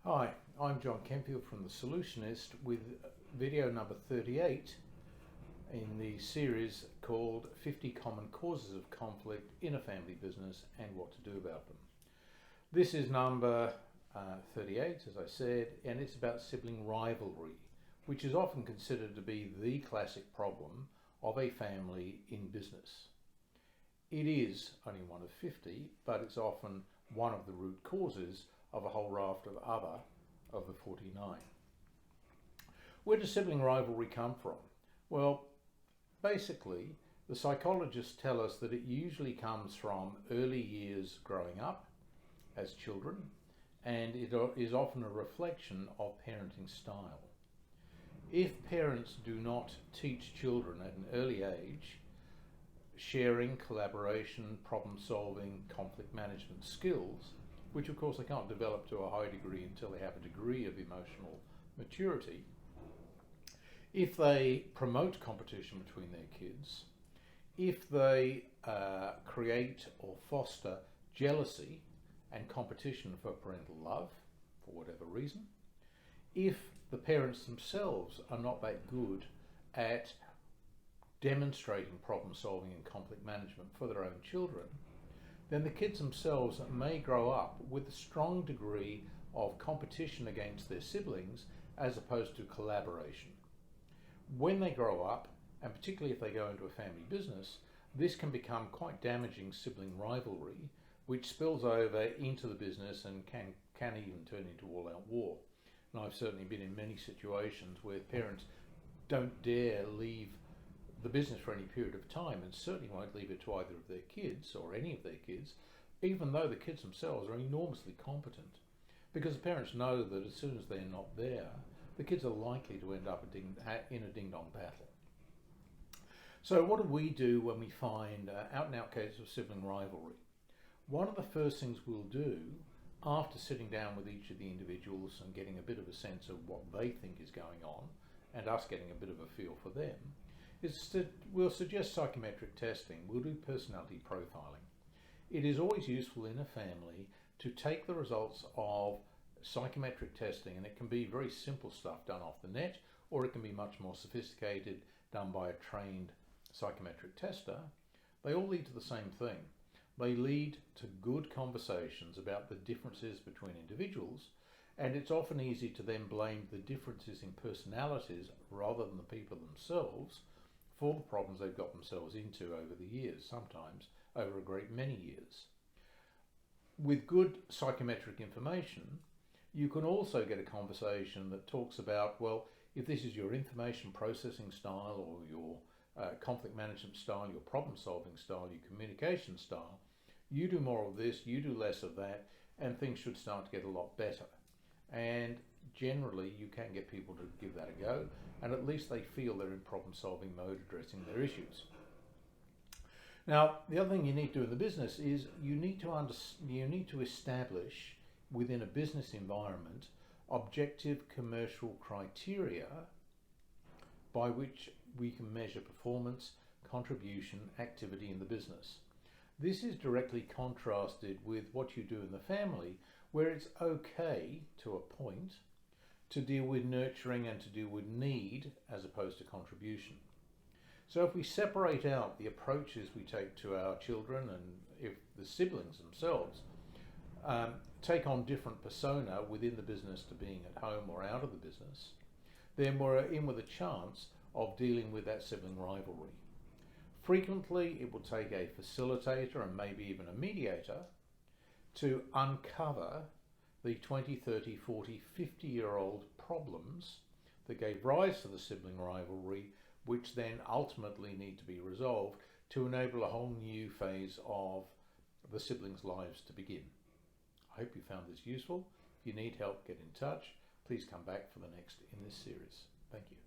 Hi, I'm John Kenfield from the Solutionist with video number 38 in the series called 50 Common Causes of Conflict in a Family Business and What to Do About Them. This is number 38, as I said, and it's about sibling rivalry, which is often considered to be the classic problem of a family in business. It is only one of 50, but it's often one of the root causes of a whole raft of other of the 49. Where does sibling rivalry come from? Well, basically, the psychologists tell us that it usually comes from early years growing up as children, and it is often a reflection of parenting style. If parents do not teach children at an early age sharing, collaboration, problem solving, conflict management skills, which of course they can't develop to a high degree until they have a degree of emotional maturity. If they promote competition between their kids, if they create or foster jealousy and competition for parental love, for whatever reason, if the parents themselves are not that good at demonstrating problem solving and conflict management for their own children, then the kids themselves may grow up with a strong degree of competition against their siblings as opposed to collaboration. When they grow up, and particularly if they go into a family business, this can become quite damaging sibling rivalry, which spills over into the business and can even turn into all-out war. And I've certainly been in many situations where parents don't dare leave the business for any period of time, and certainly won't leave it to either of their kids or any of their kids, even though the kids themselves are enormously competent, because the parents know that as soon as they're not there, the kids are likely to end up in a ding-dong battle. So what do we do when we find out-and-out cases of sibling rivalry? One of the first things we'll do after sitting down with each of the individuals and getting a bit of a sense of what they think is going on, and us getting a bit of a feel for them, we'll suggest psychometric testing. We'll do personality profiling. It is always useful in a family to take the results of psychometric testing, and it can be very simple stuff done off the net, or it can be much more sophisticated, done by a trained psychometric tester. They all lead to the same thing. They lead to good conversations about the differences between individuals, and it's often easy to then blame the differences in personalities rather than the people themselves for the problems they've got themselves into over the years, sometimes over a great many years. With good psychometric information, you can also get a conversation that talks about, well, if this is your information processing style or your conflict management style, your problem solving style, your communication style, you do more of this, you do less of that, and things should start to get a lot better. And generally you can get people to give that a go, and at least they feel they're in problem solving mode, addressing their issues. Now, the other thing you need to do in the business is you need to establish within a business environment objective commercial criteria by which we can measure performance, contribution, activity in the business. This is directly contrasted with what you do in the family, where it's okay to a point to deal with nurturing and to deal with need as opposed to contribution. So if we separate out the approaches we take to our children, and if the siblings themselves take on different persona within the business to being at home or out of the business, then we're in with a chance of dealing with that sibling rivalry. Frequently it will take a facilitator and maybe even a mediator to uncover the 20, 30, 40, 50-year-old problems that gave rise to the sibling rivalry, which then ultimately need to be resolved to enable a whole new phase of the siblings' lives to begin. I hope you found this useful. If you need help, get in touch. Please come back for the next in this series. Thank you.